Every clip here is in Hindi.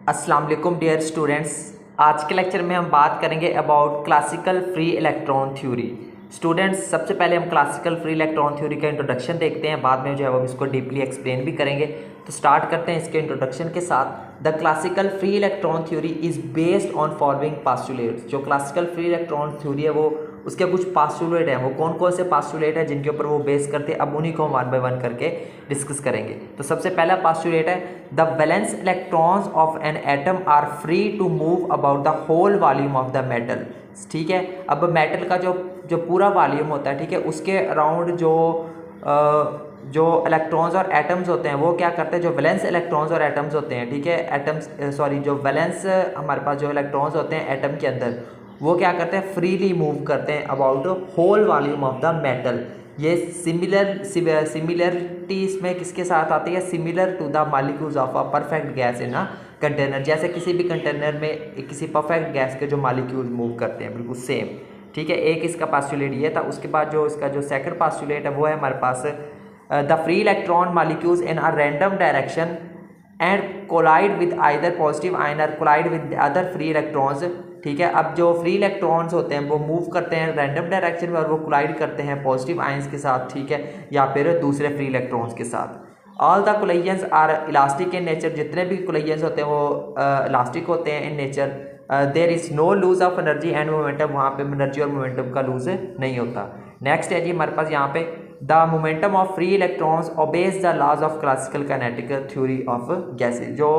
अस्सलाम वालेकुम डियर स्टूडेंट्स। आज के लेक्चर में हम बात करेंगे about classical free electron theory. Students, सबसे पहले हम क्लासिकल फ्री इलेक्ट्रॉन थ्योरी का इंट्रोडक्शन देखते हैं, बाद में जो है वो हम इसको डीपली एक्सप्लेन भी करेंगे। तो स्टार्ट करते हैं इसके इंट्रोडक्शन के साथ। The classical free electron theory is based on following postulates. जो क्लासिकल फ्री इलेक्ट्रॉन थ्योरी है वो उसके कुछ पास्टुलेट हैं। वो कौन कौन से पास्टुलेट हैं जिनके ऊपर वो बेस करते हैं, अब उन्हीं को हम वन बाय वन करके डिस्कस करेंगे। तो सबसे पहला पास्टुलेट है the valence electrons of an atom are free to move about the whole volume of the metal. ठीक है, अब मेटल का जो पूरा वॉल्यूम होता है, ठीक है, उसके अराउंड जो इलेक्ट्रॉन्स और एटम्स होते हैं वो क्या करते हैं, जो वैलेंस इलेक्ट्रॉन्स और एटम्स होते हैं, ठीक है, जो वैलेंस हमारे पास जो इलेक्ट्रॉन्स होते हैं एटम के अंदर, वो क्या करते हैं, फ्रीली मूव करते हैं about whole volume of the metal. ये सिमिलरिटी इसमें किसके साथ आती है, similar to the molecules of a perfect gas in a container. जैसे किसी भी कंटेनर में किसी परफेक्ट गैस के जो मॉलिक्यूल्स मूव करते हैं, बिल्कुल सेम। ठीक है, एक इसका पास्टुलेट ये था। उसके बाद जो इसका जो सेकंड पास्टुलेट है वो है हमारे पास the free electron molecules in a random direction and collide with either positive ion or collide with other free electrons. ठीक है, अब जो फ्री इलेक्ट्रॉन्स होते हैं वो मूव करते हैं रैंडम डायरेक्शन में और वो कोलाइड करते हैं पॉजिटिव आयंस के साथ, ठीक है, या फिर दूसरे फ्री इलेक्ट्रॉन्स के साथ। All the collisions are elastic in nature. जितने भी कोलिजन्स होते हैं वो इलास्टिक होते हैं in nature. There is no loss of energy and momentum. वहाँ पे एनर्जी और मोमेंटम का लूज नहीं होता। नेक्स्ट है जी हमारे पास यहाँ पे the momentum of free electrons obeys the laws of classical kinetic theory of gases. जो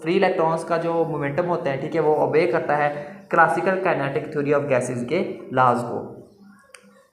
फ्री इलेक्ट्रॉन्स का जो मोमेंटम होता है, ठीक है, वो ओबे करता है classical kinetic theory of gases के लॉज को।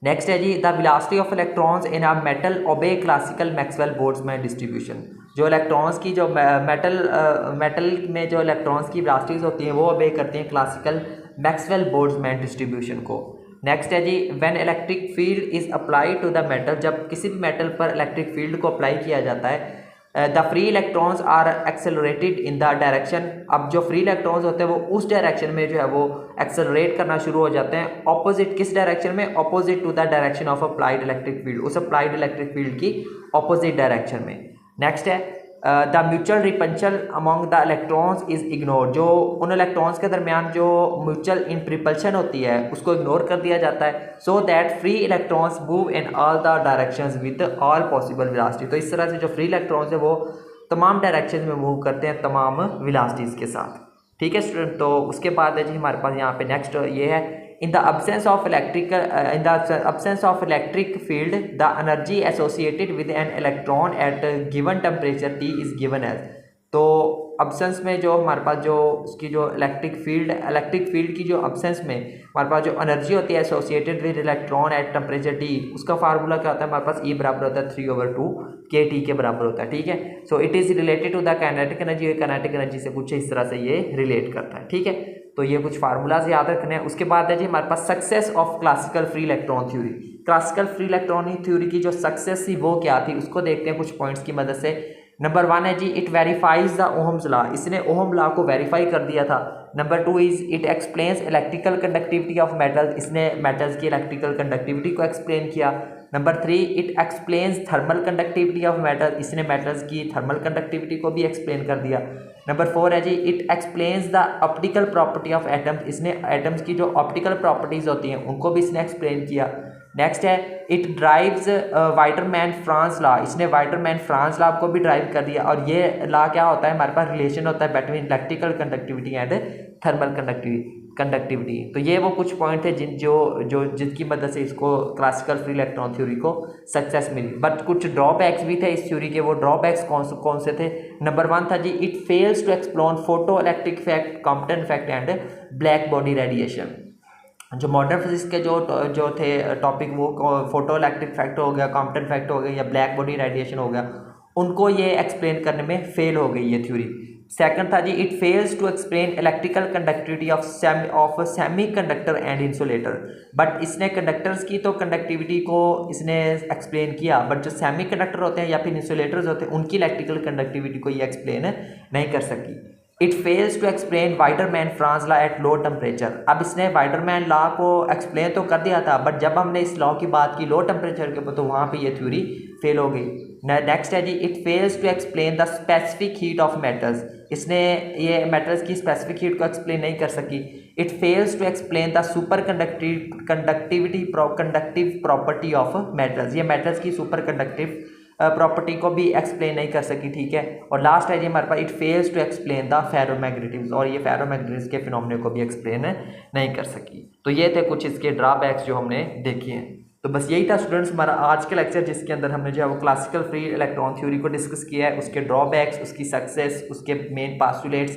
नेक्स्ट है जी the velocity of electrons in a metal obey classical Maxwell Boltzmann distribution. जो इलेक्ट्रॉन्स की जो मेटल में जो इलेक्ट्रॉन्स की वेलोसिटीज होती हैं वो ओबे करती हैं क्लासिकल मैक्सवेल बोल्ट्जमैन डिस्ट्रीब्यूशन को। नेक्स्ट है जी when electric field is applied to the metal. जब किसी भी मेटल पर इलेक्ट्रिक फील्ड को अप्लाई किया जाता है, the free electrons are accelerated in the direction. अब जो फ्री इलेक्ट्रॉन्स होते हैं वो उस डायरेक्शन में जो है वो एक्सेलरेट करना शुरू हो जाते हैं। ऑपोजिट किस डायरेक्शन में, opposite to the direction of applied electric field. उस अप्लाइड इलेक्ट्रिक फील्ड की ऑपोजिट डायरेक्शन में। नेक्स्ट है the mutual repulsion among the electrons is ignored. जो उन इलेक्ट्रॉन्स के दरमियान जो म्यूचुअल इन रिपल्शन होती है उसको इग्नोर कर दिया जाता है, so that free electrons move in all the directions with all possible velocity. तो इस तरह से जो फ्री इलेक्ट्रॉन्स है वो तमाम डायरेक्शन में मूव करते हैं तमाम वेलोसिटीज़ के साथ। ठीक है स्टूडेंट, तो उसके बाद है जी हमारे पास यहाँ पे नेक्स्ट ये है in the absence of electric field the energy associated with an electron at a given temperature T is given as। तो अब्सेंस में जो हमारे पास जो उसकी जो इलेक्ट्रिक फील्ड की जो अब्सेंस में हमारे पास जो एनर्जी होती है associated with electron at temperature T, उसका फार्मूला क्या होता है हमारे पास, E बराबर होता है 3/2 kT के बराबर होता है। ठीक है, so it is related to the kinetic energy. Kinetic energy से कुछ इस तरह से ये रिलेट करता है। ठीक है, तो ये कुछ फार्मूलाज याद रखने हैं। उसके बाद है जी हमारे पास success of classical free electron theory. Classical free electron theory की जो सक्सेस थी वो क्या थी, उसको देखते हैं कुछ पॉइंट्स की मदद से। नंबर 1 है जी it verifies the Ohm's law. इसने ओहम लॉ को वेरीफाई कर दिया था। Number 2 is it explains electrical conductivity of metals. इसने मेटल्स की इलेक्ट्रिकल कंडक्टिविटी को एक्सप्लेन किया। Number 3 it explains thermal conductivity of metal. इसने मेटल्स की थर्मल कंडक्टिविटी को भी एक्सप्लेन कर दिया। नंबर 4 है जी it explains the optical property of atoms. इसने एटम्स की जो ऑप्टिकल प्रॉपर्टीज होती हैं उनको भी इसने एक्सप्लेन किया। नेक्स्ट है इट ड्राइव्स वाइटरमैन फ्रांस लॉ। इसने वाइटरमैन फ्रांस लॉ को भी ड्राइव कर दिया। और ये लॉ क्या होता है, हमारे पास रिलेशन होता है between electrical conductivity and thermal conductivity. तो ये वो कुछ पॉइंट थे जिनकी मदद से इसको क्लासिकल फ्री इलेक्ट्रॉन थ्योरी को सक्सेस मिली। बट कुछ ड्रॉबैक्स भी थे इस थ्योरी के। वो ड्रॉबैक्स कौन से थे। नंबर 1 था जी it fails to explore photoelectric effect, Compton effect and black body radiation. जो मॉडर्न फिजिक्स के जो थे टॉपिक, वो फोटो इलेक्ट्रिक इफेक्ट हो गया, कॉम्पटन इफेक्ट हो गया या ब्लैक बॉडी रेडिएशन हो गया, उनको ये एक्सप्लेन करने में फेल हो गई ये थ्योरी। सेकंड था जी it fails to explain electrical conductivity of semiconductor and insulator. But इसने कंडक्टर्स की तो कंडक्टिविटी को इसने एक्सप्लेन किया, बट जो सेमी कंडक्टर होते हैं या फिर इंसुलेटर्स होते हैं उनकी इलेक्ट्रिकल कंडक्टिविटी को ये एक्सप्लेन नहीं कर सकी। It fails to explain Wiedemann Franz law at low temperature. अब इसने वाइटरमैन लॉ को एक्सप्लेन तो कर दिया था, बट जब हमने इस लॉ की बात की लो टेम्परेचर के ऊपर तो वहाँ पे ये थ्योरी फेल हो गई। नेक्स्ट है जी, it fails to explain the specific heat of metals, इसने ये मेटल्स की स्पेसिफिक हीट को एक्सप्लेन नहीं कर सकी। It fails to explain the super conductive property of metals, ये मेटल्स की सुपर कंडक्टिव प्रॉपर्टी को भी एक्सप्लेन नहीं कर सकी, ठीक है। और लास्ट है जी हमारे पास, it fails to explain the ferromagnetism, और ये फेरोमैग्नेटिज्म के फिनोमेना को भी एक्सप्लेन नहीं कर सकी। तो ये थे कुछ इसके ड्रॉबैक्स जो हमने देखे हैं। तो बस यही था स्टूडेंट्स हमारा आज का लेक्चर, जिसके अंदर हमने जो है वो क्लासिकल फ्री इलेक्ट्रॉन थ्योरी को डिस्कस किया है, उसके ड्रॉबैक्स, उसकी सक्सेस, उसके main postulates,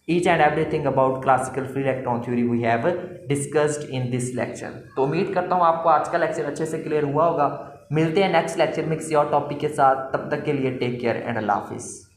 each and everything about classical free electron theory we have discussed in this lecture. तो उम्मीद करता हूँ आपको आज का लेक्चर अच्छे से क्लियर हुआ होगा। मिलते हैं नेक्स्ट लेक्चर में किसी और टॉपिक के साथ, तब तक के लिए टेक केयर एंड अल्लाह हाफिज़।